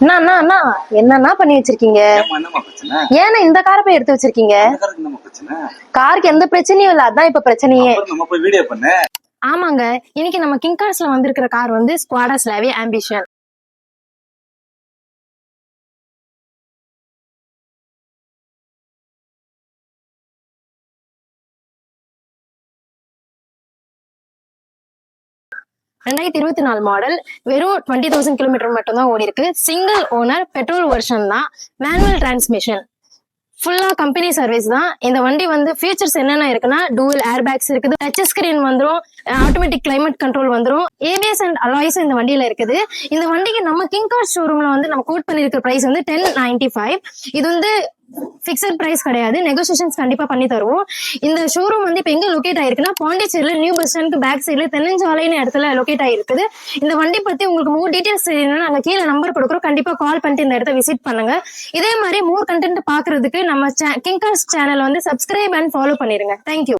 அண்ணா அண்ணா அண்ணா என்னண்ணா பண்ணி வச்சிருக்கீங்க? ஏன்னா இந்த காரை போய் எடுத்து வச்சிருக்கீங்க? காருக்கு எந்த பிரச்சனையும் இல்ல, அதான் இப்ப பிரச்சனையே. ஆமாங்க, இன்னைக்கு நம்ம கிங் கார்ஸ்ல வந்திருக்கிற கார் வந்து ஸ்குவாடா ஸ்லாவியா ஆம்பிஷன். ரெண்டாயிரத்தி 24 மாடல், வெறும் 20,000 கிலோமீட்டர் மட்டும் தான் ஓடி இருக்கு. சிங்கிள் ஓனர், பெட்ரோல் வெர்ஷன் தான், மேனுவல் டிரான்ஸ்மிஷன், ஃபுல்லா கம்பெனி சர்வீஸ் தான். இந்த வண்டி வந்து ஃபீச்சர்ஸ் என்னென்ன இருக்குன்னா, டூவல் ஏர் பேக்ஸ் இருக்குது, டச் ஸ்கிரீன் வந்துடும், ஆட்டோமேட்டிக் கிளைமேட் கண்ட்ரோல் வந்துடும், ஏபிஎஸ் அண்ட் அலாய்ஸ் இந்த வண்டியில இருக்குது. இந்த வண்டிக்கு நம்ம கிங் கார் ஷோரூம்ல வந்து நம்ம கோட் பண்ணிருக்கிற பிரைஸ் வந்து 1095. இது வந்து பிக்சட் பிரைஸ் கிடையாது, நெகோசியேஷன்ஸ் கண்டிப்பா பண்ணி தருவோம். இந்த ஷோரூம் வந்து இப்ப எங்க லொகேட் ஆயிருக்குன்னா, பாண்டிச்சேரியில நியூ பஸ் ஸ்டாண்டுக்கு பேக் சைடுல தென்னஞ்சாலைன்னு இடத்துல லொகேட் ஆயிருக்குது. இந்த வண்டி பத்தி உங்களுக்கு மோர் டீடைல்ஸ் தெரியணும்னா நாங்க கீழே நம்பர் கொடுக்குறோம், கண்டிப்பா கால் பண்ணிட்டு இந்த இடத்த விசிட் பண்ணுங்க. இதே மாதிரி மோர் கண்டென்ட் பாக்குறதுக்கு நம்ம கிங் கார்ஸ் சேனல் வந்து சப்ஸ்கிரைப் அண்ட் ஃபாலோ பண்ணிருங்க. தேங்க்யூ.